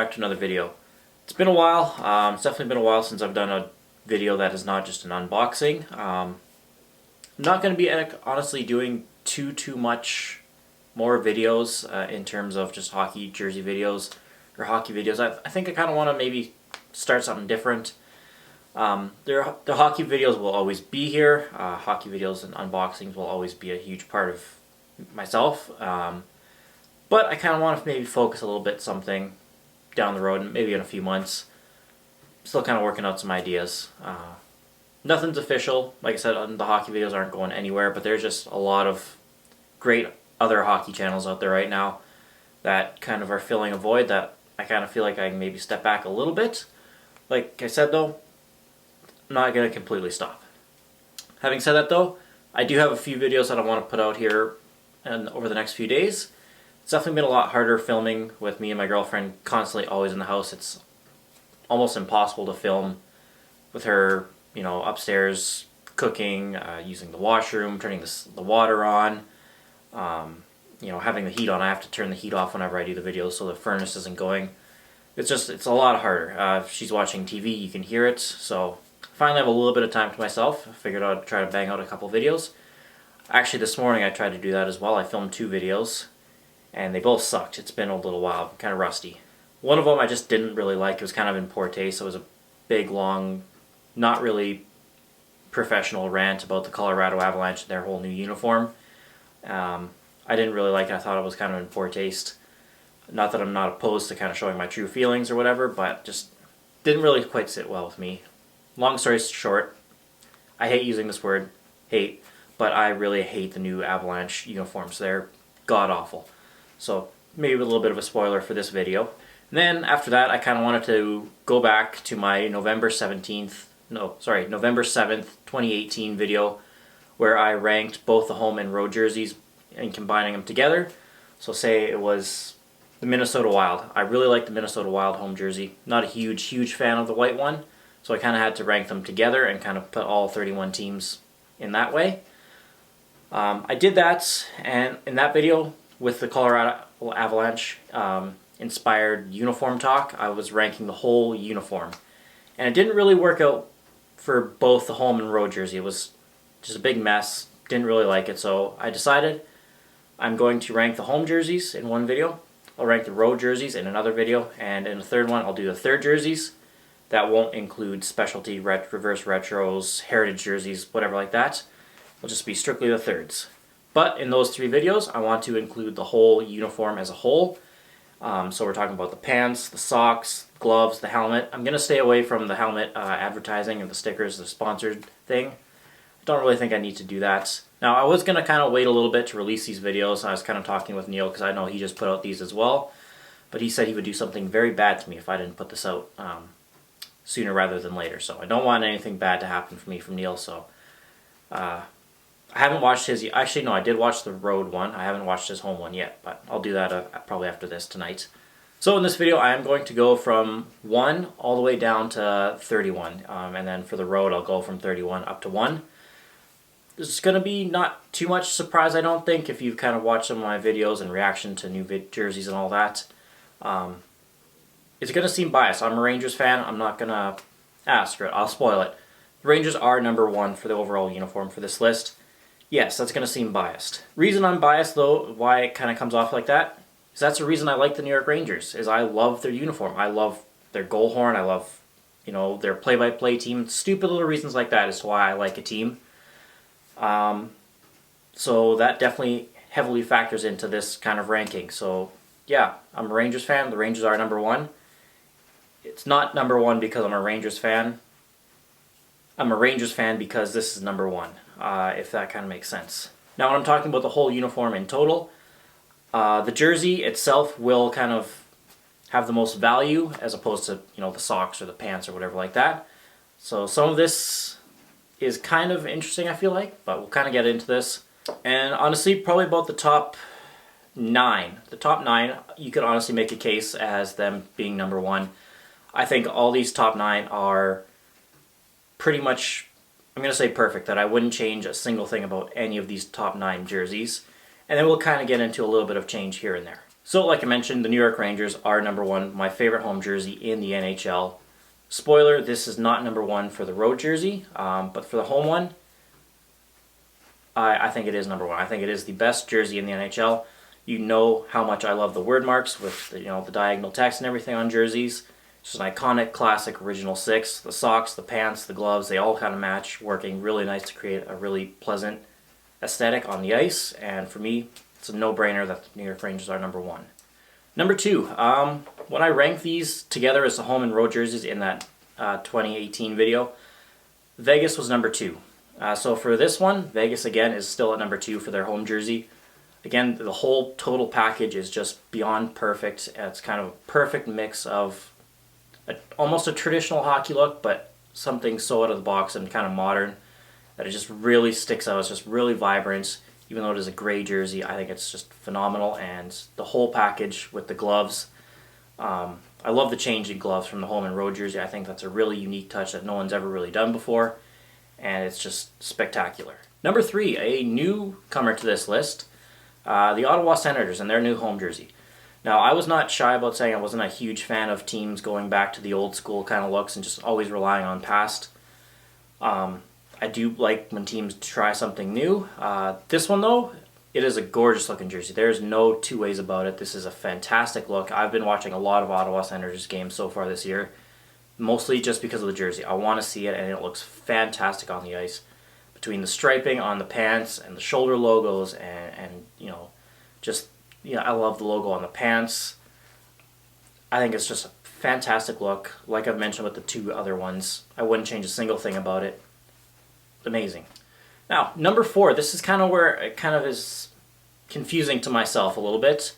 back to another video. It's been a while. It's definitely been a while since I've done a video that is not just an unboxing. I'm not going to be honestly doing too much more videos in terms of just hockey jersey videos or hockey videos. I think I kind of want to maybe start something different. The hockey videos will always be here. Hockey videos and unboxings will always be a huge part of myself. But I kind of want to maybe focus a little bit something down the road, maybe in a few months. Still kind of working out some ideas. Nothing's official. Like I said, the hockey videos aren't going anywhere, but there's just a lot of great other hockey channels out there right now that kind of are filling a void that I kind of feel like I can maybe step back a little bit. Like I said though, I'm not going to completely stop. Having said that though, I do have a few videos that I want to put out here and over the next few days. It's definitely been a lot harder filming with me and my girlfriend constantly always in the house. It's almost impossible to film with her, upstairs cooking, using the washroom, turning the water on, having the heat on. I have to turn the heat off whenever I do the videos so the furnace isn't going. It's a lot harder. If she's watching TV, you can hear it. So finally I have a little bit of time to myself. I figured I'd try to bang out a couple videos. Actually, this morning I tried to do that as well. I filmed 2 videos. And they both sucked. It's been a little while. I'm kind of rusty. One of them I just didn't really like. It was kind of in poor taste. It was a big, long, not really professional rant about the Colorado Avalanche and their whole new uniform. I didn't really like it. I thought it was kind of in poor taste. Not that I'm not opposed to kind of showing my true feelings or whatever, but just didn't really quite sit well with me. Long story short, I hate using this word, hate, but I really hate the new Avalanche uniforms. They're god-awful. So maybe a little bit of a spoiler for this video. And then after that, I kind of wanted to go back to my November 7th, 2018 video where I ranked both the home and road jerseys and combining them together. So say it was the Minnesota Wild. I really like the Minnesota Wild home jersey. Not a huge fan of the white one. So I kind of had to rank them together and kind of put all 31 teams in that way. I did that, and in that video, with the Colorado Avalanche inspired uniform talk, I was ranking the whole uniform. And it didn't really work out for both the home and road jersey. It was just a big mess. Didn't really like it. So I decided I'm going to rank the home jerseys in one video. I'll rank the road jerseys in another video. And in the third one, I'll do the third jerseys. That won't include specialty reverse retros, heritage jerseys, whatever like that. It'll just be strictly the thirds. But in those 3 videos, I want to include the whole uniform as a whole. So we're talking about the pants, the socks, gloves, the helmet. I'm going to stay away from the helmet advertising and the stickers, the sponsored thing. I don't really think I need to do that. Now, I was going to kind of wait a little bit to release these videos. I was kind of talking with Neil because I know he just put out these as well. But he said he would do something very bad to me if I didn't put this out sooner rather than later. So I don't want anything bad to happen for me from Neil. So I haven't watched his. Actually, no, I did watch the road one. I haven't watched his home one yet, but I'll do that probably after this tonight. So in this video, I am going to go from 1 all the way down to 31. And then for the road, I'll go from 31 up to 1. This is going to be not too much surprise, I don't think, if you've kind of watched some of my videos and reaction to new jerseys and all that. It's going to seem biased. I'm a Rangers fan. I'm not going to... screw it. I'll spoil it. The Rangers are number 1 for the overall uniform for this list. Yes, that's going to seem biased. Reason I'm biased, though, why it kind of comes off like that, is that's the reason I like the New York Rangers, is I love their uniform. I love their goal horn. I love, their play-by-play team. Stupid little reasons like that is why I like a team. So that definitely heavily factors into this kind of ranking. So, yeah, I'm a Rangers fan. The Rangers are number 1. It's not number 1 because I'm a Rangers fan. I'm a Rangers fan because this is number 1. If that kind of makes sense. Now when I'm talking about the whole uniform in total, the jersey itself will kind of have the most value as opposed to, the socks or the pants or whatever like that. So some of this is kind of interesting, I feel like, but we'll kind of get into this. And honestly, probably about the top 9. The top 9, you could honestly make a case as them being number 1. I think all these top 9 are pretty much... I'm going to say perfect, that I wouldn't change a single thing about any of these top 9 jerseys. And then we'll kind of get into a little bit of change here and there. So like I mentioned, the New York Rangers are number one, my favorite home jersey in the NHL. Spoiler, this is not number one for the road jersey, but for the home one, I think it is number one. I think it is the best jersey in the NHL. You know how much I love the word marks with the diagonal text and everything on jerseys. It's an iconic, classic, original six. The socks, the pants, the gloves, they all kind of match, working really nice to create a really pleasant aesthetic on the ice. And for me, it's a no-brainer that the New York Rangers are number one. Number two, when I rank these together as the home and road jerseys in that 2018 video, Vegas was number two. So for this one, Vegas again is still at number two for their home jersey. Again, the whole total package is just beyond perfect. It's kind of a perfect mix of almost a traditional hockey look, but something so out of the box and kind of modern that it just really sticks out. It's just really vibrant. Even though it is a gray jersey, I think it's just phenomenal. And the whole package with the gloves, I love the change in gloves from the home and road jersey. I think that's a really unique touch that no one's ever really done before, and it's just spectacular. Number three, a newcomer to this list, the Ottawa Senators and their new home jersey. Now, I was not shy about saying I wasn't a huge fan of teams going back to the old school kind of looks and just always relying on past. I do like when teams try something new. This one, though, it is a gorgeous looking jersey. There's no two ways about it. This is a fantastic look. I've been watching a lot of Ottawa Senators games so far this year, mostly just because of the jersey. I want to see it, and it looks fantastic on the ice. Between the striping on the pants and the shoulder logos and I love the logo on the pants. I think it's just a fantastic look. Like I've mentioned with the two other ones, I wouldn't change a single thing about it. Amazing. Now, number four, this is kind of where it kind of is confusing to myself a little bit.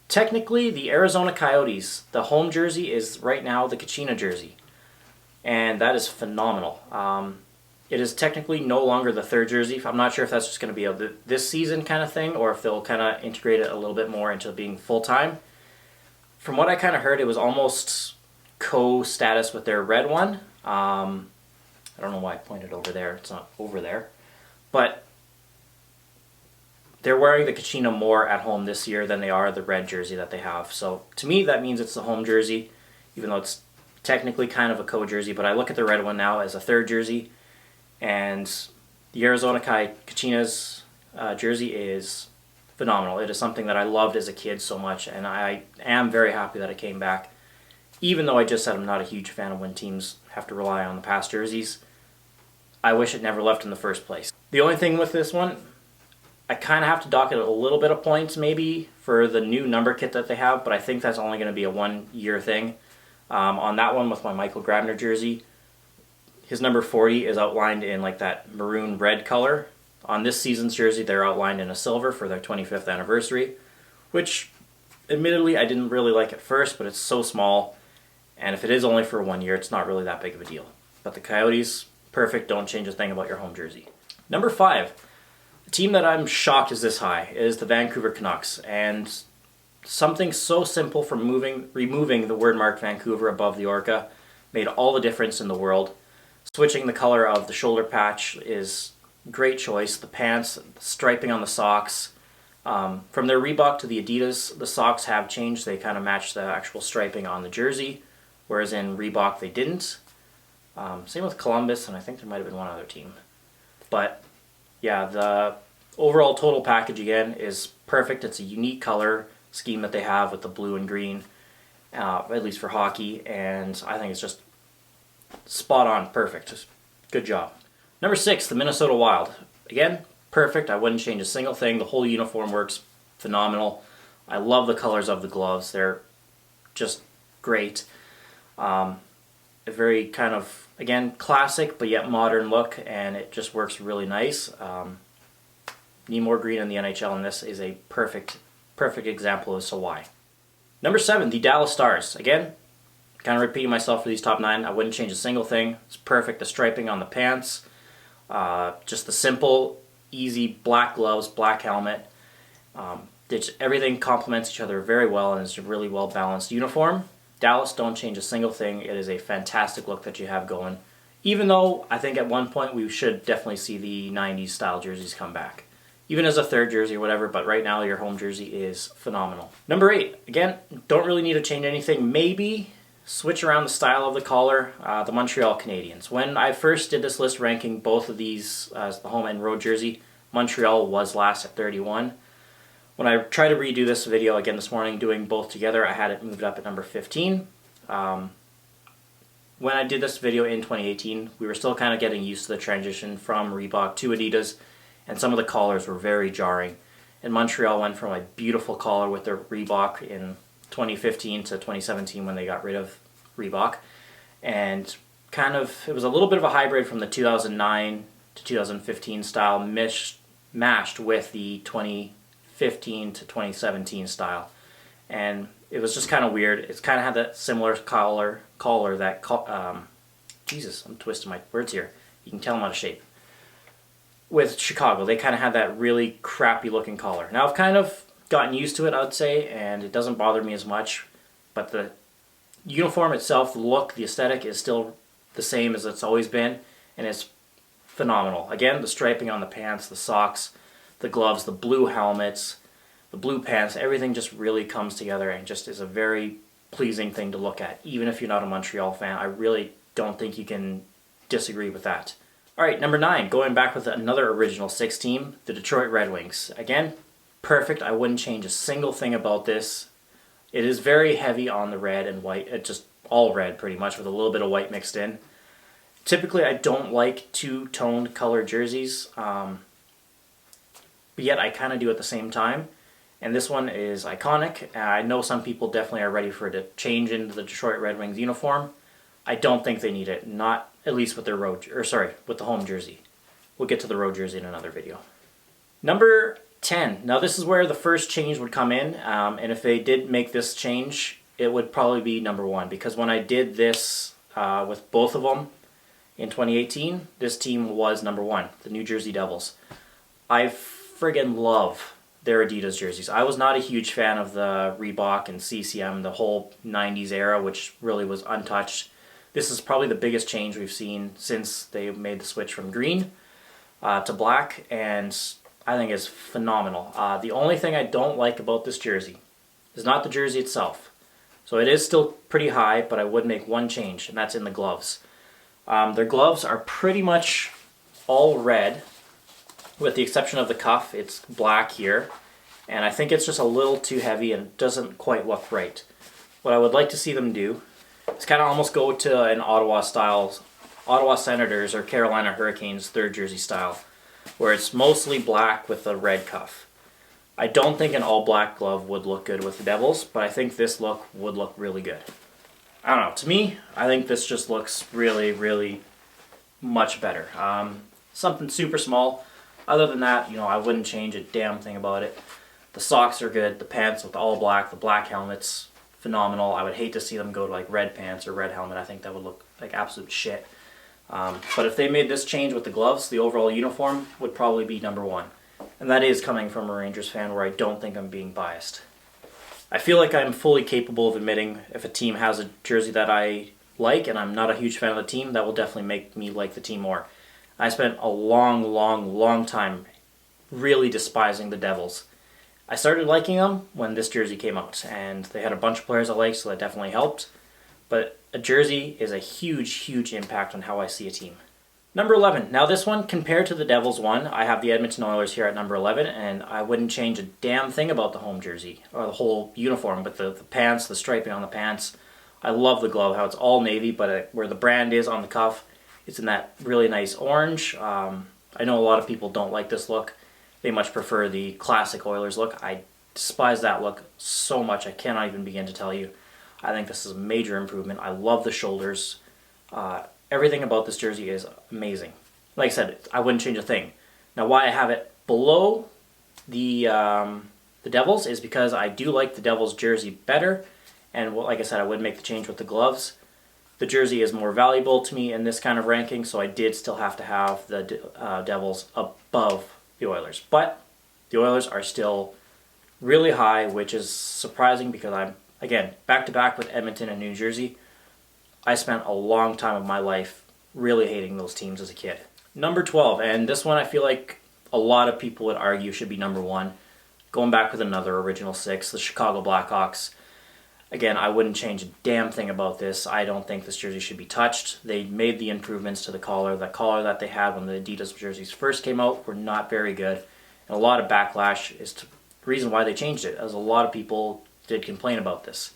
Technically, the Arizona Coyotes, the home jersey is right now the Kachina jersey, and that is phenomenal. It is technically no longer the third jersey. I'm not sure if that's just going to be a this season kind of thing, or if they'll kind of integrate it a little bit more into being full-time. From what I kind of heard, it was almost co-status with their red one. I don't know why I pointed over there. It's not over there. But they're wearing the Kachina more at home this year than they are the red jersey that they have. So to me, that means it's the home jersey, even though it's technically kind of a co-jersey. But I look at the red one now as a third jersey. And the Arizona Kachina's jersey is phenomenal. It is something that I loved as a kid so much, and I am very happy that it came back. Even though I just said I'm not a huge fan of when teams have to rely on the past jerseys, I wish it never left in the first place. The only thing with this one, I kind of have to dock it a little bit of points maybe for the new number kit that they have, but I think that's only going to be a 1 year thing. On that one with my Michael Grabner jersey, his number 40 is outlined in like that maroon red color. On this season's jersey, they're outlined in a silver for their 25th anniversary, which admittedly I didn't really like at first, but it's so small, and if it is only for 1 year, it's not really that big of a deal. But the Coyotes, perfect, don't change a thing about your home jersey. Number five, a team that I'm shocked is this high, is the Vancouver Canucks, and something so simple from removing the word mark Vancouver above the Orca made all the difference in the world. Switching the color of the shoulder patch is a great choice. The pants, the striping on the socks. From their Reebok to the Adidas, the socks have changed. They kind of match the actual striping on the jersey, whereas in Reebok they didn't. Same with Columbus, and I think there might have been one other team. But yeah, the overall total package again is perfect. It's a unique color scheme that they have with the blue and green, at least for hockey, and I think it's just spot on, perfect. Just good job. Number six, the Minnesota Wild. Again, perfect. I wouldn't change a single thing. The whole uniform works phenomenal. I love the colors of the gloves. They're just great. A very kind of, again, classic but yet modern look, and it just works really nice. Need more green in the NHL, and this is a perfect example as to why. Number seven, the Dallas Stars. Again, kind of repeating myself for these top nine. I wouldn't change a single thing. It's perfect. The striping on the pants, just the simple, easy black gloves, black helmet. Everything complements each other very well, and it's a really well balanced uniform. Dallas, don't change a single thing. It is a fantastic look that you have going. Even though I think at one point we should definitely see the 90s style jerseys come back. even as a third jersey or whatever, but right now your home jersey is phenomenal. Number 8, again, don't really need to change anything. Maybe switch around the style of the collar, the Montreal Canadiens. When I first did this list ranking both of these as the home and road jersey, Montreal was last at 31. When I tried to redo this video again this morning, doing both together, I had it moved up at number 15. When I did this video in 2018, we were still kind of getting used to the transition from Reebok to Adidas, and some of the collars were very jarring. And Montreal went from a beautiful collar with their Reebok in 2015 to 2017 when they got rid of Reebok. And it was a little bit of a hybrid from the 2009 to 2015 style mashed with the 2015 to 2017 style. And it was just kind of weird. It's kind of had that similar collar that, Jesus, I'm twisting my words here. You can tell I'm out of shape. With Chicago, they kind of had that really crappy looking collar. Now I've kind of gotten used to it, I would say, and it doesn't bother me as much. But the uniform itself, the look, the aesthetic is still the same as it's always been, and it's phenomenal. Again, the striping on the pants, the socks, the gloves, the blue helmets, the blue pants, everything just really comes together and just is a very pleasing thing to look at. Even if you're not a Montreal fan, I really don't think you can disagree with that. Alright, number 9, going back with another original 6 team, the Detroit Red Wings. Again, perfect. I wouldn't change a single thing about this. It is very heavy on the red and white. It's just all red pretty much with a little bit of white mixed in. Typically, I don't like two-toned colored jerseys, but yet I kind of do at the same time. And this one is iconic. I know some people definitely are ready for it to change into the Detroit Red Wings uniform. I don't think they need it, not at least with their with the home jersey. We'll get to the road jersey in another video. Number 10. Now this is where the first change would come in, and if they did make this change, it would probably be number 1, because when I did this with both of them in 2018, this team was number 1, the New Jersey Devils. I friggin' love their Adidas jerseys. I was not a huge fan of the Reebok and CCM, the whole 90s era, which really was untouched. This is probably the biggest change we've seen since they made the switch from green to black, and I think it's phenomenal. The only thing I don't like about this jersey is not the jersey itself. So it is still pretty high, but I would make one change, and that's in the gloves. Their gloves are pretty much all red, with the exception of the cuff. It's black here, and I think it's just a little too heavy and doesn't quite look right. What I would like to see them do is kind of almost go to an Ottawa Senators or Carolina Hurricanes third jersey style, where it's mostly black with a red cuff. I don't think an all black glove would look good with the Devils, but I think this look would look really good. I don't know, to me, I think this just looks really, really much better. Something super small. Other than that, I wouldn't change a damn thing about it. The socks are good, the pants with all black, the black helmets, phenomenal. I would hate to see them go to like red pants or red helmet. I think that would look like absolute shit. But if they made this change with the gloves, the overall uniform would probably be number 1. And that is coming from a Rangers fan where I don't think I'm being biased. I feel like I'm fully capable of admitting if a team has a jersey that I like and I'm not a huge fan of the team, that will definitely make me like the team more. I spent a long time really despising the Devils. I started liking them when this jersey came out, and they had a bunch of players I liked, so that definitely helped. But a jersey is a huge impact on how I see a team. Number 11. Now this one, compared to the Devils one, I have the Edmonton Oilers here at number 11, and I wouldn't change a damn thing about the home jersey, or the whole uniform, but the pants, the striping on the pants. I love the glove, how it's all navy, but where the brand is on the cuff, it's in that really nice orange. I know a lot of people don't like this look. They much prefer the classic Oilers look. I despise that look so much, I cannot even begin to tell you. I think this is a major improvement. I love the shoulders. Everything about this jersey is amazing. Like I said, I wouldn't change a thing. Now why I have it below the Devils is because I do like the Devils jersey better, and like I said, I would make the change with the gloves. The jersey is more valuable to me in this kind of ranking, so I did still have to have the Devils above the Oilers. But the Oilers are still really high, which is surprising because I'm, again, back-to-back with Edmonton and New Jersey. I spent a long time of my life really hating those teams as a kid. Number 12, and this one I feel like a lot of people would argue should be number one. Going back with another original six, the Chicago Blackhawks. Again, I wouldn't change a damn thing about this. I don't think this jersey should be touched. They made the improvements to the collar. The collar that they had when the Adidas jerseys first came out were not very good. And a lot of backlash is the reason why they changed it, as a lot of people did complain about this.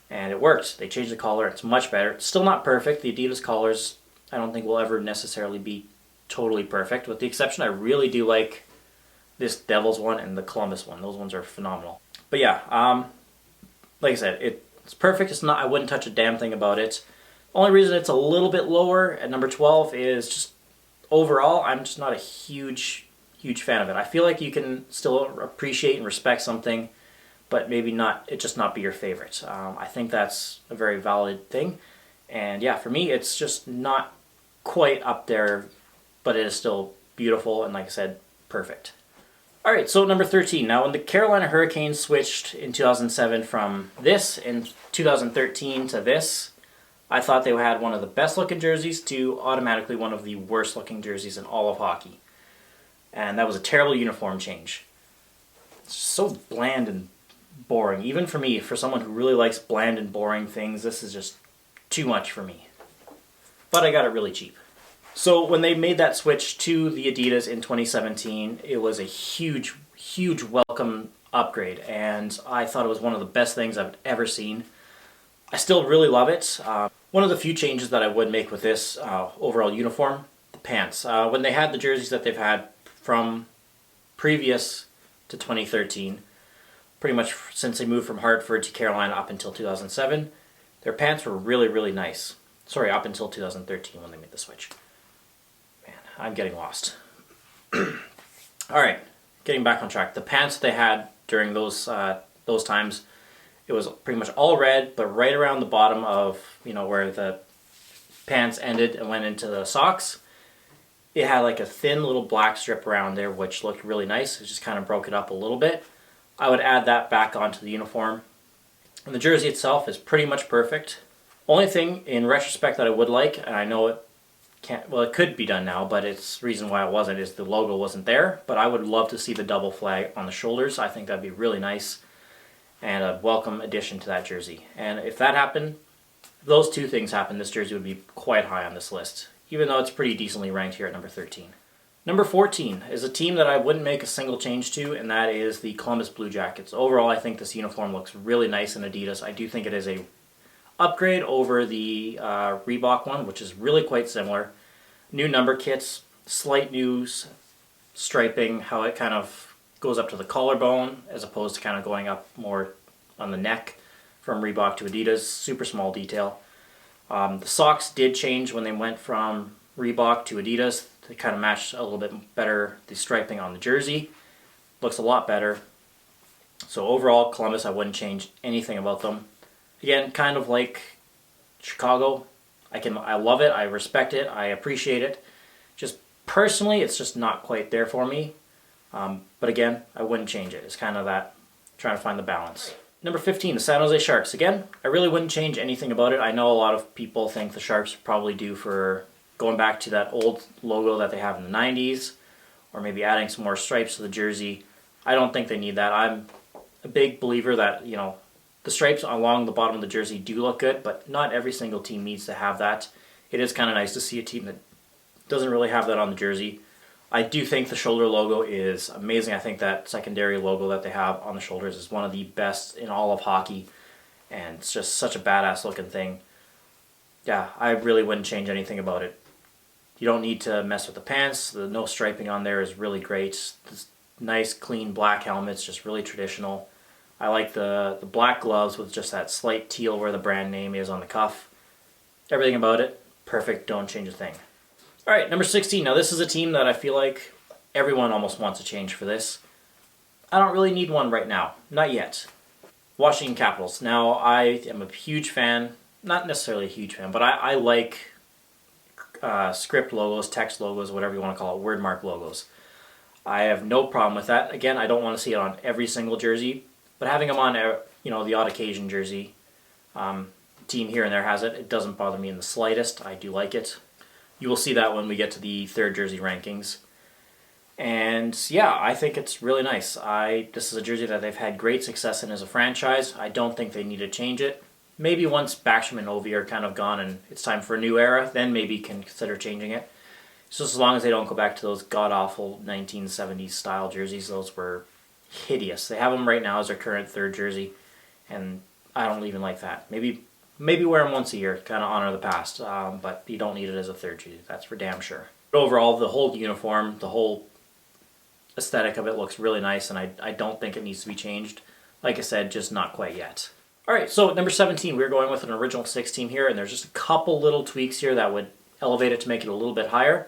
And it worked. They changed the collar. It's much better. It's still not perfect. The Adidas collars, I don't think will ever necessarily be totally perfect. With the exception, I really do like this Devils one and the Columbus one. Those ones are phenomenal. But yeah, like I said, it's perfect. It's not. I wouldn't touch a damn thing about it. Only reason it's a little bit lower at number 12 is just overall, I'm just not a huge fan of it. I feel like you can still appreciate and respect something, but maybe not. It just not be your favorite. I think that's a very valid thing. And yeah, for me, it's just not quite up there, but it is still beautiful and, like I said, perfect. All right, so number 13. Now, when the Carolina Hurricanes switched in 2007 from this in 2013 to this, I thought they had one of the best looking jerseys to automatically one of the worst looking jerseys in all of hockey. And that was a terrible uniform change. It's so bland and boring. Even for me, for someone who really likes bland and boring things, this is just too much for me. But I got it really cheap. So when they made that switch to the Adidas in 2017, it was a huge welcome upgrade, and I thought it was one of the best things I've ever seen. I still really love it. One of the few changes that I would make with this overall uniform, the pants. When they had the jerseys that they've had from previous to 2013, pretty much since they moved from Hartford to Carolina up until 2007, their pants were really nice. Sorry, up until 2013 when they made the switch. I'm getting lost. Alright, getting back on track. The pants they had during those times, it was pretty much all red, but right around the bottom of, where the pants ended and went into the socks, it had like a thin little black strip around there, which looked really nice. It just kind of broke it up a little bit. I would add that back onto the uniform. And the jersey itself is pretty much perfect. Only thing in retrospect that I would like, and I know it could be done now, but it's reason why it wasn't is the logo wasn't there. But I would love to see the double flag on the shoulders. I think that'd be really nice and a welcome addition to that jersey. And if that happened, if those two things happened, this jersey would be quite high on this list, even though it's pretty decently ranked here at number 13. Number 14 is a team that I wouldn't make a single change to, and that is the Columbus Blue Jackets. Overall, I think this uniform looks really nice in Adidas. I do think it is a upgrade over the Reebok one, which is really quite similar. New number kits, slight new striping, how it kind of goes up to the collarbone as opposed to kind of going up more on the neck from Reebok to Adidas. Super small detail. The socks did change when they went from Reebok to Adidas. They kind of matched a little bit better the striping on the jersey. Looks a lot better. So overall, Columbus, I wouldn't change anything about them. Again, kind of like Chicago. I love it, I respect it, I appreciate it. Just personally, it's just not quite there for me. But again, I wouldn't change it. It's kind of that, trying to find the balance. Number 15, the San Jose Sharks. Again, I really wouldn't change anything about it. I know a lot of people think the Sharks are probably due for going back to that old logo that they have in the 90s, or maybe adding some more stripes to the jersey. I don't think they need that. I'm a big believer that, the stripes along the bottom of the jersey do look good, but not every single team needs to have that. It is kind of nice to see a team that doesn't really have that on the jersey. I do think the shoulder logo is amazing. I think that secondary logo that they have on the shoulders is one of the best in all of hockey, and it's just such a badass looking thing. Yeah, I really wouldn't change anything about it. You don't need to mess with the pants. The no striping on there is really great. This nice, clean black helmet's just really traditional. I like the black gloves with just that slight teal where the brand name is on the cuff. Everything about it, perfect, don't change a thing. Alright, number 16. Now this is a team that I feel like everyone almost wants a change for this. I don't really need one right now, not yet. Washington Capitals. Now I am a huge fan, not necessarily a huge fan, but I like script logos, text logos, whatever you want to call it, word mark logos. I have no problem with that. Again, I don't want to see it on every single jersey, but having them on, the odd occasion jersey, team here and there has it. It doesn't bother me in the slightest. I do like it. You will see that when we get to the third jersey rankings. And yeah, I think it's really nice. This is a jersey that they've had great success in as a franchise. I don't think they need to change it. Maybe once Backstrom and Ovi are kind of gone and it's time for a new era, then maybe can consider changing it. Just as long as they don't go back to those god-awful 1970s style jerseys. Those were hideous. They have them right now as their current third jersey, and I don't even like that. Maybe wear them once a year, kind of honor the past, but you don't need it as a third jersey. That's for damn sure. But overall, the whole uniform, the whole aesthetic of it looks really nice, and I don't think it needs to be changed. Like I said, just not quite yet. Alright, so number 17, we're going with an original 6 team here, and there's just a couple little tweaks here that would elevate it to make it a little bit higher.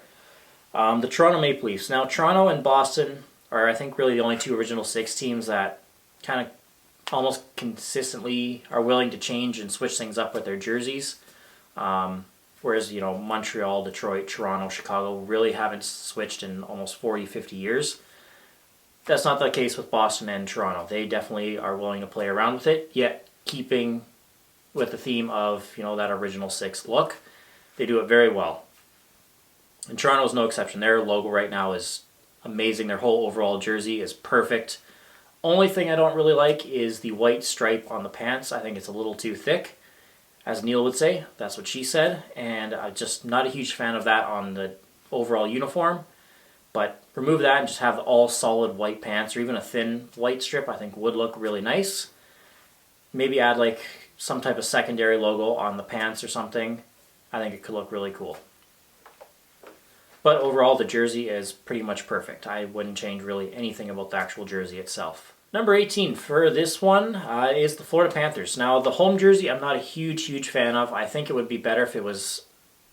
The Toronto Maple Leafs. Now, Toronto and Boston are, I think, really the only two original 6 teams that kind of almost consistently are willing to change and switch things up with their jerseys. Whereas, Montreal, Detroit, Toronto, Chicago really haven't switched in almost 40, 50 years. That's not the case with Boston and Toronto. They definitely are willing to play around with it, yet keeping with the theme of, that original 6 look. They do it very well. And Toronto is no exception. Their logo right now is amazing. Their whole overall jersey is perfect. Only thing I don't really like is the white stripe on the pants. I think it's a little too thick, as Neil would say. That's what she said. And I'm just not a huge fan of that on the overall uniform. But remove that and just have all solid white pants, or even a thin white strip, I think would look really nice. Maybe add like some type of secondary logo on the pants or something. I think it could look really cool. But overall, the jersey is pretty much perfect. I wouldn't change really anything about the actual jersey itself. Number 18 for this one is the Florida Panthers. Now, the home jersey I'm not a huge fan of. I think it would be better if it was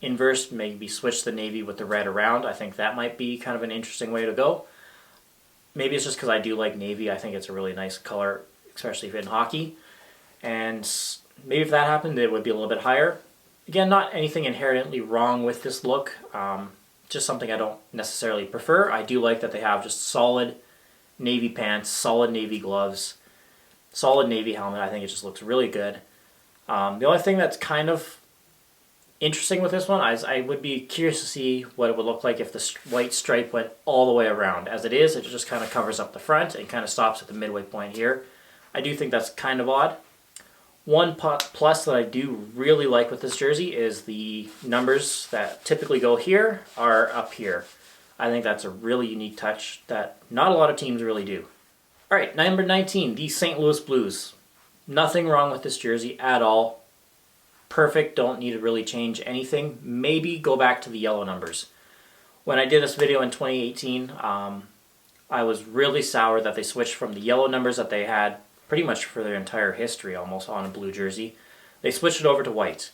inverse, maybe switch the navy with the red around. I think that might be kind of an interesting way to go. Maybe it's just because I do like navy. I think it's a really nice color, especially if in hockey. And maybe if that happened, it would be a little bit higher. Again, not anything inherently wrong with this look. Just something I don't necessarily prefer. I do like that they have just solid navy pants, solid navy gloves, solid navy helmet. I think it just looks really good. The only thing that's kind of interesting with this one is I would be curious to see what it would look like if the white stripe went all the way around. As it is, it just kind of covers up the front and kind of stops at the midway point here. I do think that's kind of odd. One plus that I do really like with this jersey is the numbers that typically go here are up here. I think that's a really unique touch that not a lot of teams really do. Alright, number 19, the St. Louis Blues. Nothing wrong with this jersey at all. Perfect, don't need to really change anything. Maybe go back to the yellow numbers. When I did this video in 2018, I was really sour that they switched from the yellow numbers that they had pretty much for their entire history almost on a blue jersey. They switched it over to white.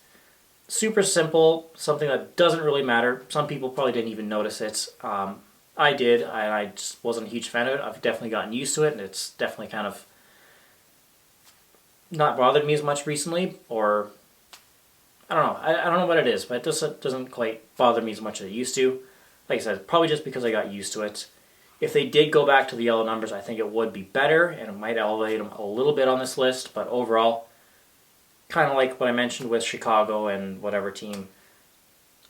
Super simple, something that doesn't really matter. Some people probably didn't even notice it. I did, and I just wasn't a huge fan of it. I've definitely gotten used to it, and it's definitely kind of not bothered me as much recently, or I don't know. I don't know what it is, but it just doesn't quite bother me as much as it used to. Like I said, probably just because I got used to it. If they did go back to the yellow numbers, I think it would be better, and it might elevate them a little bit on this list, but overall, kind of like what I mentioned with Chicago and whatever team,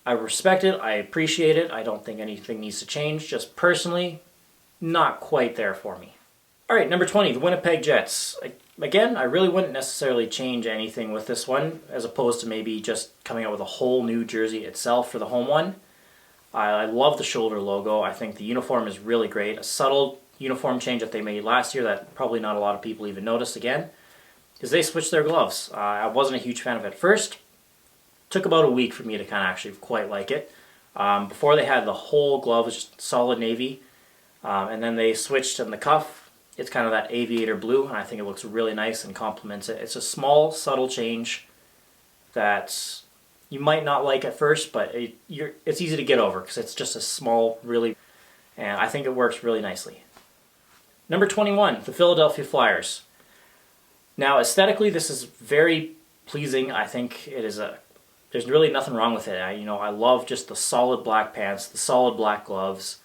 I respect it, I appreciate it, I don't think anything needs to change, just personally, not quite there for me. Alright, number 20, the Winnipeg Jets. Again, I really wouldn't necessarily change anything with this one, as opposed to maybe just coming out with a whole new jersey itself for the home one. I love the shoulder logo. I think the uniform is really great. A subtle uniform change that they made last year that probably not a lot of people even noticed again is they switched their gloves. I wasn't a huge fan of it at first. Took about a week for me to kind of actually quite like it. Before they had the whole glove was just solid navy, and then they switched in the cuff. It's kind of that aviator blue, and I think it looks really nice and complements it. It's a small, subtle change that you might not like at first, but it's easy to get over because it's just a small, really, and I think it works really nicely. Number 21, the Philadelphia Flyers. Now, aesthetically, this is very pleasing. I think it is there's really nothing wrong with it. I love just the solid black pants, the solid black gloves,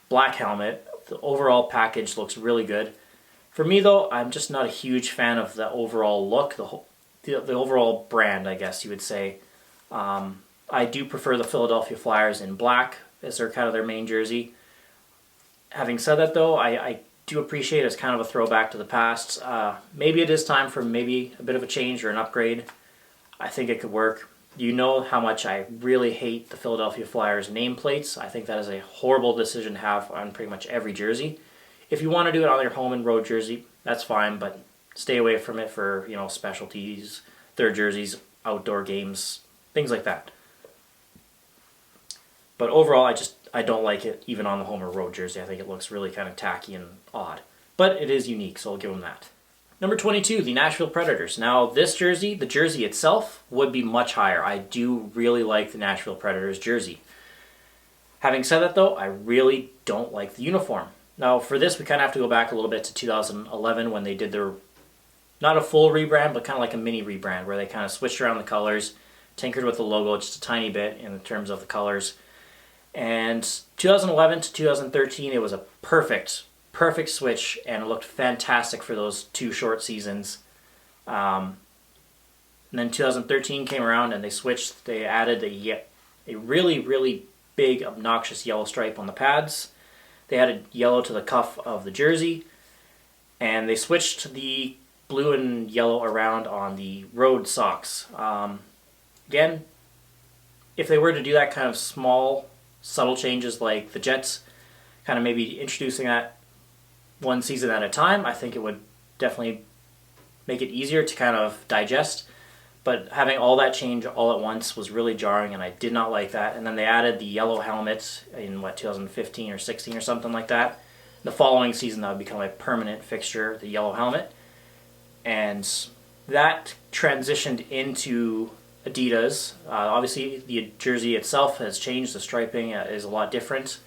black helmet. The overall package looks really good. For me, though, I'm just not a huge fan of the overall look, the overall brand, I guess you would say. I do prefer the Philadelphia Flyers in black as their kind of their main jersey. Having said that, though, I do appreciate it as kind of a throwback to the past. Maybe it is time for maybe a bit of a change or an upgrade. I think it could work. You know how much I really hate the Philadelphia Flyers nameplates. I think that is a horrible decision to have on pretty much every jersey. If you want to do it on your home and road jersey, that's fine, but stay away from it for, specialties, third jerseys, outdoor games, things like that. But overall, I don't like it even on the home or road jersey. I think it looks really kind of tacky and odd. But it is unique, so I'll give them that. Number 22, the Nashville Predators. Now, this jersey, the jersey itself, would be much higher. I do really like the Nashville Predators jersey. Having said that, though, I really don't like the uniform. Now, for this, we kind of have to go back a little bit to 2011 when they did their, not a full rebrand, but kind of like a mini rebrand, where they kind of switched around the colors, tinkered with the logo just a tiny bit in terms of the colors. And 2011 to 2013, it was a perfect switch, and it looked fantastic for those 2 short seasons. And then 2013 came around and they switched. They added a really big obnoxious yellow stripe on the pads. They added yellow to the cuff of the jersey, and they switched the blue and yellow around on the road socks. Again, if they were to do that kind of small, subtle changes like the Jets, kind of maybe introducing that one season at a time, I think it would definitely make it easier to kind of digest. But having all that change all at once was really jarring, and I did not like that. And then they added the yellow helmet in, 2015 or 16 or something like that. The following season, that would become a permanent fixture, the yellow helmet. And that transitioned into Adidas. Obviously, the jersey itself has changed. The striping is a lot different.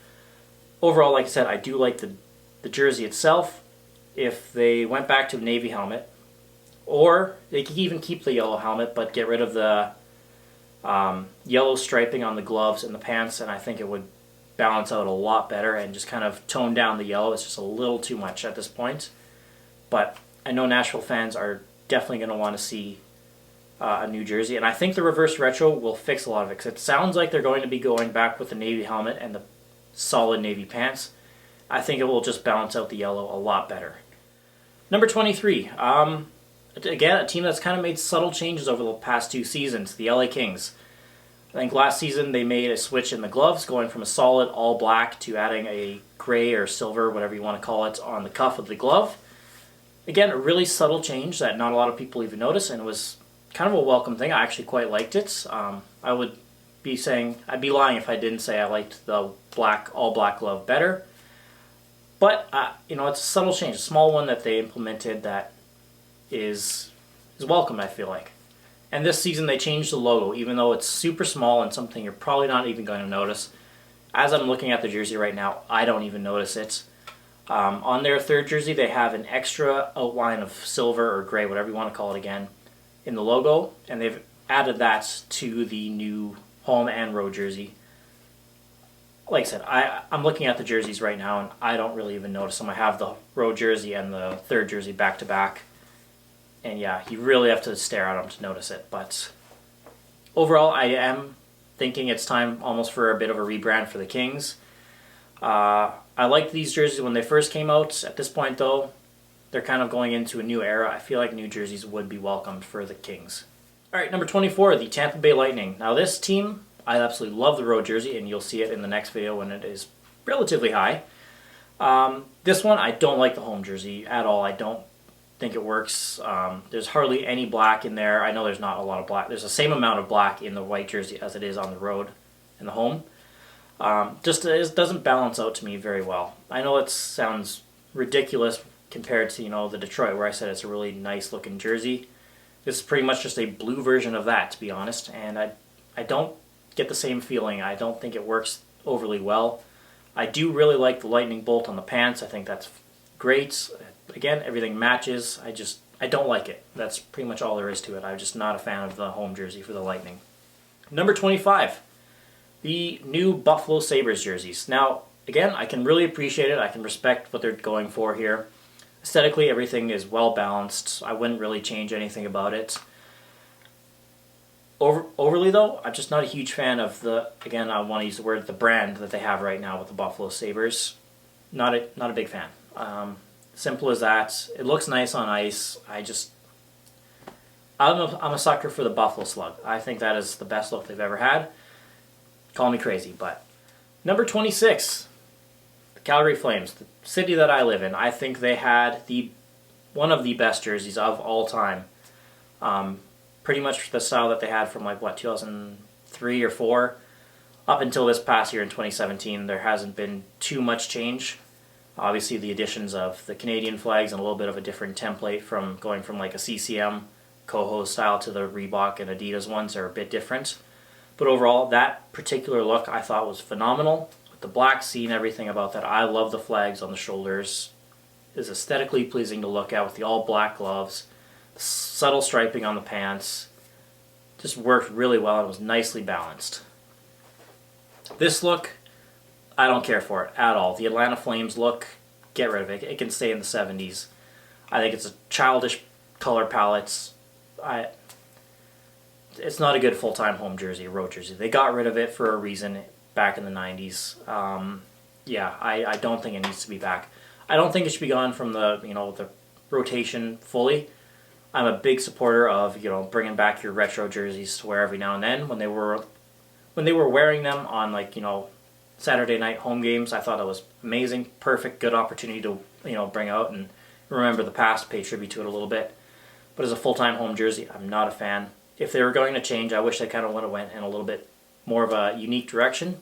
Overall, like I said, I do like the jersey itself. If they went back to a navy helmet, or they could even keep the yellow helmet but get rid of the yellow striping on the gloves and the pants, and I think it would balance out a lot better and just kind of tone down the yellow. It's just a little too much at this point. But I know Nashville fans are definitely going to want to see a new jersey, and I think the reverse retro will fix a lot of it, because it sounds like they're going to be going back with the navy helmet and the solid navy pants. I think it will just balance out the yellow a lot better. Number 23. Again, a team that's kind of made subtle changes over the past 2 seasons, the LA Kings. I think last season they made a switch in the gloves, going from a solid all black to adding a gray or silver, whatever you want to call it, on the cuff of the glove. Again, a really subtle change that not a lot of people even notice, and it was kind of a welcome thing. I actually quite liked it. I would be saying, I'd be lying if I didn't say I liked the all black glove better. But, it's a subtle change, a small one that they implemented that is welcome, I feel like. And this season they changed the logo, even though it's super small and something you're probably not even going to notice. As I'm looking at the jersey right now, I don't even notice it. On their third jersey, they have an extra outline of silver or gray, whatever you want to call it again, in the logo, and they've added that to the new home and road jersey. Like I said, I'm looking at the jerseys right now, and I don't really even notice them. I have the road jersey and the third jersey back to back. And yeah, you really have to stare at them to notice it. But overall, I am thinking it's time almost for a bit of a rebrand for the Kings. I liked these jerseys when they first came out. At this point, though, they're kind of going into a new era. I feel like new jerseys would be welcomed for the Kings. All right, number 24, the Tampa Bay Lightning. Now this team, I absolutely love the road jersey, and you'll see it in the next video when it is relatively high. This one, I don't like the home jersey at all. I don't think it works. There's hardly any black in there. I know there's not a lot of black. There's the same amount of black in the white jersey as it is on the road and the home. It doesn't balance out to me very well. I know it sounds ridiculous compared to the Detroit, where I said it's a really nice looking jersey. This is pretty much just a blue version of that, to be honest, and I don't get the same feeling. I don't think it works overly well. I do really like the lightning bolt on the pants. I think that's great. Again, everything matches. I don't like it. That's pretty much all there is to it. I'm just not a fan of the home jersey for the Lightning. Number 25, the new Buffalo Sabres jerseys. Now, again, I can really appreciate it. I can respect what they're going for here. Aesthetically, everything is well balanced. I wouldn't really change anything about it. Overly, though, I'm just not a huge fan of I want to use the word, the brand that they have right now with the Buffalo Sabres. not a big fan. Simple as that. It looks nice on ice. I'm a sucker for the Buffalo Slug. I think that is the best look they've ever had. Call me crazy, but number 26, the Calgary Flames, the city that I live in. I think they had one of the best jerseys of all time. Pretty much the style that they had from 2003 or 4 up until this past year in 2017. There hasn't been too much change. Obviously, the additions of the Canadian flags and a little bit of a different template from going from a CCM Coho style to the Reebok and Adidas ones are a bit different. But overall, that particular look I thought was phenomenal. With the black sea and everything about that, I love the flags on the shoulders. It's aesthetically pleasing to look at with the all black gloves, the subtle striping on the pants. Just worked really well and was nicely balanced. This look, I don't care for it at all. The Atlanta Flames look, get rid of it. It can stay in the 70s. I think it's a childish color palette. It's not a good full-time home jersey, road jersey. They got rid of it for a reason back in the 90s. I don't think it needs to be back. I don't think it should be gone from the rotation fully. I'm a big supporter of bringing back your retro jerseys to wear every now and then. When they were wearing them on Saturday night home games, I thought it was amazing, perfect, good opportunity to bring out and remember the past, pay tribute to it a little bit. But as a full-time home jersey, I'm not a fan. If they were going to change, I wish they kind of went in a little bit more of a unique direction.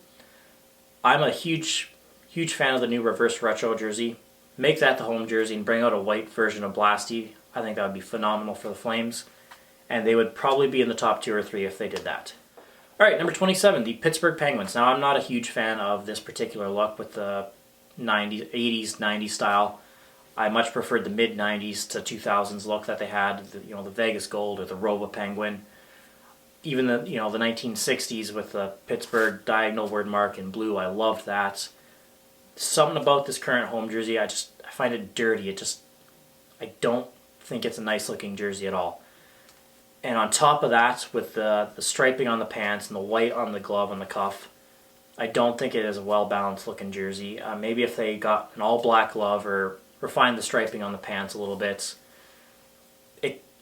I'm a huge fan of the new reverse retro jersey. Make that the home jersey and bring out a white version of Blasty. I think that would be phenomenal for the Flames. And they would probably be in the top 2 or 3 if they did that. All right, number 27, the Pittsburgh Penguins. Now, I'm not a huge fan of this particular look with the 80s, 90s style. I much preferred the mid-90s to 2000s look that they had, the Vegas Gold or the Roba Penguin. Even the 1960s with the Pittsburgh diagonal word mark in blue, I loved that. Something about this current home jersey, I find it dirty. I don't think it's a nice looking jersey at all. And on top of that, with the striping on the pants and the white on the glove and the cuff, I don't think it is a well-balanced looking jersey. Maybe if they got an all-black glove or refined the striping on the pants a little bit,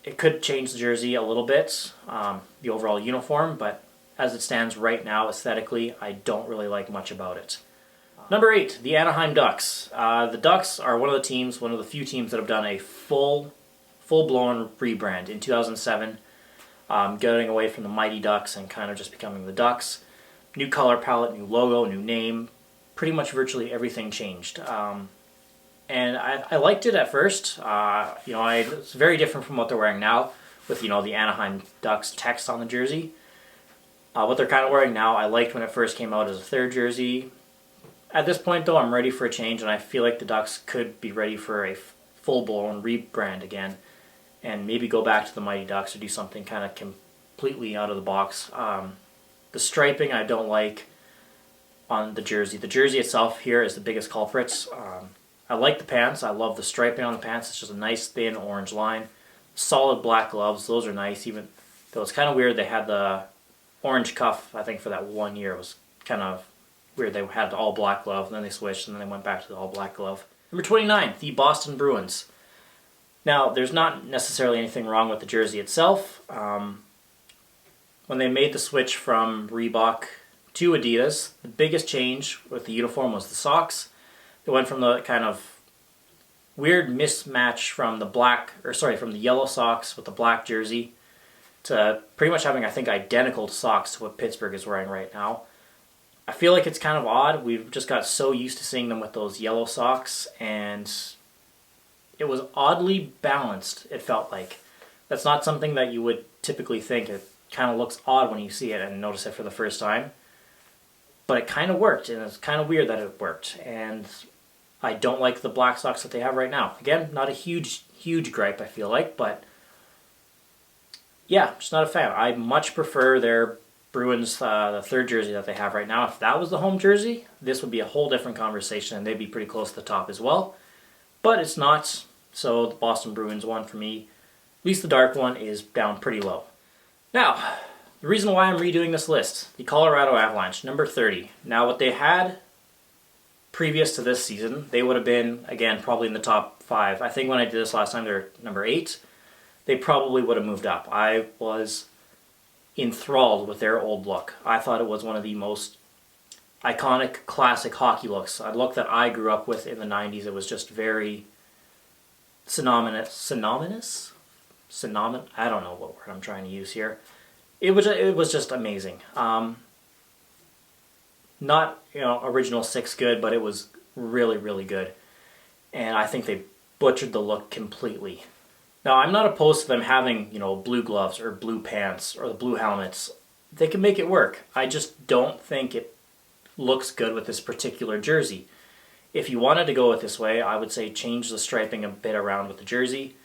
it could change the jersey a little bit, the overall uniform, but as it stands right now, aesthetically, I don't really like much about it. Number 8, the Anaheim Ducks. The Ducks are one of the few teams that have done a full-blown rebrand in 2007, getting away from the Mighty Ducks and kind of just becoming the Ducks. New color palette, new logo, new name, pretty much virtually everything changed. And I liked it at first. It's very different from what they're wearing now with, the Anaheim Ducks text on the jersey. What they're kind of wearing now, I liked when it first came out as a third jersey. At this point, though, I'm ready for a change, and I feel like the Ducks could be ready for a full-blown rebrand again and maybe go back to the Mighty Ducks or do something kind of completely out of the box. The striping I don't like on the jersey. The jersey itself here is the biggest culprit. I like the pants. I love the striping on the pants. It's just a nice thin orange line. Solid black gloves. Those are nice. Even though it's kind of weird they had the orange cuff, I think, for that 1 year. It was kind of weird. They had the all black glove, and then they switched, and then they went back to the all black glove. Number 29, the Boston Bruins. Now, there's not necessarily anything wrong with the jersey itself. When they made the switch from Reebok to Adidas, the biggest change with the uniform was the socks. It went from the kind of weird mismatch from the yellow socks with the black jersey to pretty much having, I think, identical socks to what Pittsburgh is wearing right now. I feel like it's kind of odd. We've just got so used to seeing them with those yellow socks, and it was oddly balanced, it felt like. That's not something that you would typically think. It kind of looks odd when you see it and notice it for the first time. But it kind of worked, and it's kind of weird that it worked. And I don't like the black socks that they have right now. Again, not a huge gripe, I feel like, but yeah, just not a fan. I much prefer their Bruins, the third jersey that they have right now. If that was the home jersey, this would be a whole different conversation, and they'd be pretty close to the top as well. But it's not, so the Boston Bruins one for me, at least the dark one, is down pretty low. Now, the reason why I'm redoing this list, the Colorado Avalanche, number 30. Now, what they had previous to this season, they would have been, again, probably in the top 5. I think when I did this last time, they're number 8. They probably would have moved up. I was enthralled with their old look. I thought it was one of the most iconic, classic hockey looks. A look that I grew up with in the 90s. It was just very synonymous? I don't know what word I'm trying to use here. It was just amazing. Not, original 6 good, but it was really, really good. And I think they butchered the look completely. Now, I'm not opposed to them having, blue gloves or blue pants or the blue helmets. They can make it work. I just don't think it looks good with this particular jersey. If you wanted to go with this way, I would say change the striping a bit around with the jersey.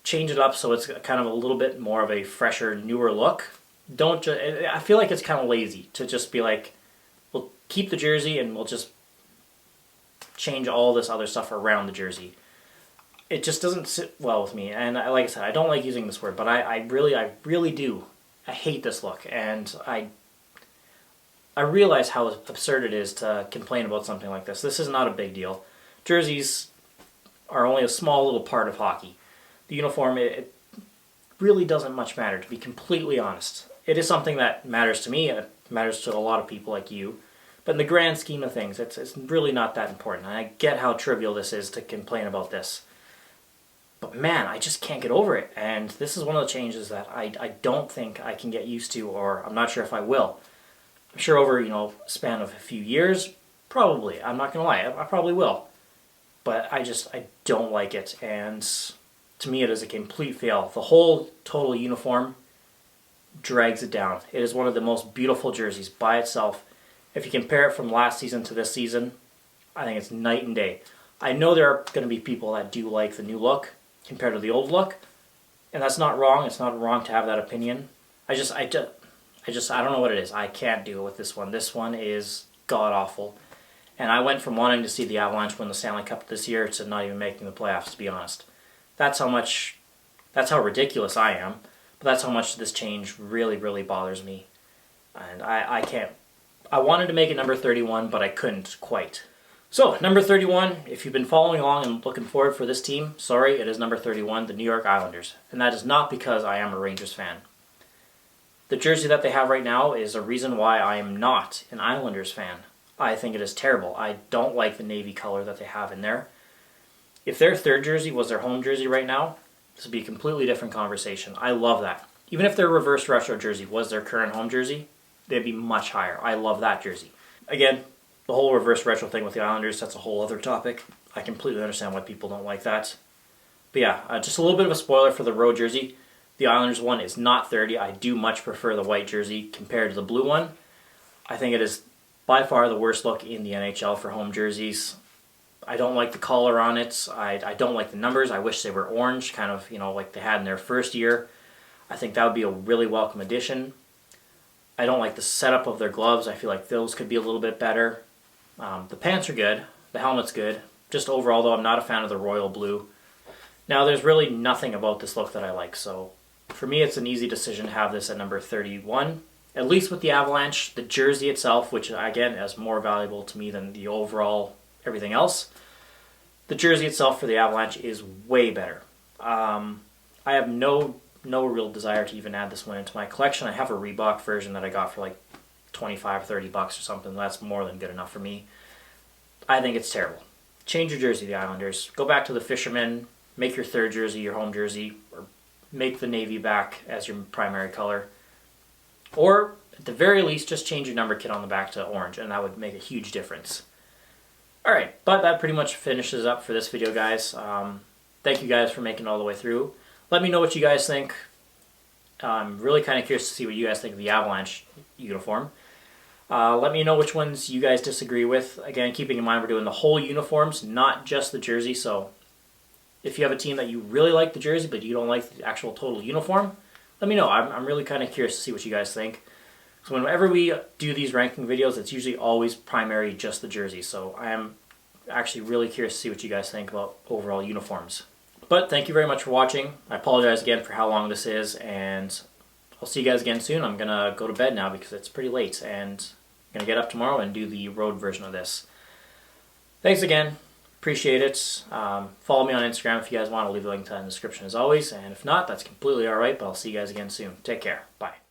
Change it up so it's kind of a little bit more of a fresher, newer look. I feel like it's kind of lazy to just be like, we'll keep the jersey and we'll just change all this other stuff around the jersey. It just doesn't sit well with me. And like I said, I don't like using this word, but I really do. I hate this look. And I realize how absurd it is to complain about something like this. This is not a big deal. Jerseys are only a small little part of hockey. The uniform, it really doesn't much matter, to be completely honest. It is something that matters to me, and it matters to a lot of people like you. But in the grand scheme of things, it's really not that important. And I get how trivial this is to complain about this. But man, I just can't get over it. And this is one of the changes that I don't think I can get used to, or I'm not sure if I will. I'm sure over, a span of a few years, probably. I'm not going to lie, I probably will. But I don't like it. And to me, it is a complete fail. The whole total uniform drags it down. It is one of the most beautiful jerseys by itself. If you compare it from last season to this season, I think it's night and day. I know there are going to be people that do like the new look compared to the old look, and that's not wrong. It's not wrong to have that opinion. I don't know what it is. I can't do it with this one. This one is god-awful. And I went from wanting to see the Avalanche win the Stanley Cup this year to not even making the playoffs, to be honest. That's how ridiculous I am. But that's how much this change really, really bothers me. And I can't. I wanted to make it number 31, but I couldn't quite. So, number 31, if you've been following along and looking forward for this team, sorry, it is number 31, the New York Islanders. And that is not because I am a Rangers fan. The jersey that they have right now is a reason why I am not an Islanders fan. I think it is terrible. I don't like the navy color that they have in there. If their third jersey was their home jersey right now, this would be a completely different conversation. I love that. Even if their reverse retro jersey was their current home jersey, they'd be much higher. I love that jersey. Again, the whole reverse retro thing with the Islanders, that's a whole other topic. I completely understand why people don't like that. But yeah, just a little bit of a spoiler for the road jersey. The Islanders one is not 30. I do much prefer the white jersey compared to the blue one. I think it is by far the worst look in the NHL for home jerseys. I don't like the color on it. I don't like the numbers. I wish they were orange, kind of, like they had in their first year. I think that would be a really welcome addition. I don't like the setup of their gloves. I feel like those could be a little bit better. The pants are good. The helmet's good. Just overall, though, I'm not a fan of the royal blue. Now, there's really nothing about this look that I like, so for me, it's an easy decision to have this at number 31. At least with the Avalanche, the jersey itself, which, again, is more valuable to me than the overall everything else. The jersey itself for the Avalanche is way better. I have no real desire to even add this one into my collection. I have a Reebok version that I got for like $25-30 or something. That's more than good enough for me. I think it's terrible. Change your jersey, the Islanders. Go back to the Fishermen. Make your third jersey your home jersey, or make the navy back as your primary color. Or, at the very least, just change your number kit on the back to orange, and that would make a huge difference. Alright, but that pretty much finishes up for this video, guys. Thank you guys for making it all the way through. Let me know what you guys think. I'm really kind of curious to see what you guys think of the Avalanche uniform. Let me know which ones you guys disagree with. Again, keeping in mind we're doing the whole uniforms, not just the jersey, so if you have a team that you really like the jersey but you don't like the actual total uniform, let me know. I'm really kind of curious to see what you guys think. So whenever we do these ranking videos, it's usually always primary just the jersey. So I am actually really curious to see what you guys think about overall uniforms. But thank you very much for watching. I apologize again for how long this is, and I'll see you guys again soon. I'm going to go to bed now because it's pretty late, and I'm going to get up tomorrow and do the road version of this. Thanks again. Appreciate it. Follow me on Instagram if you guys want. I'll leave a link to that in the description as always. And if not, that's completely alright, but I'll see you guys again soon. Take care. Bye.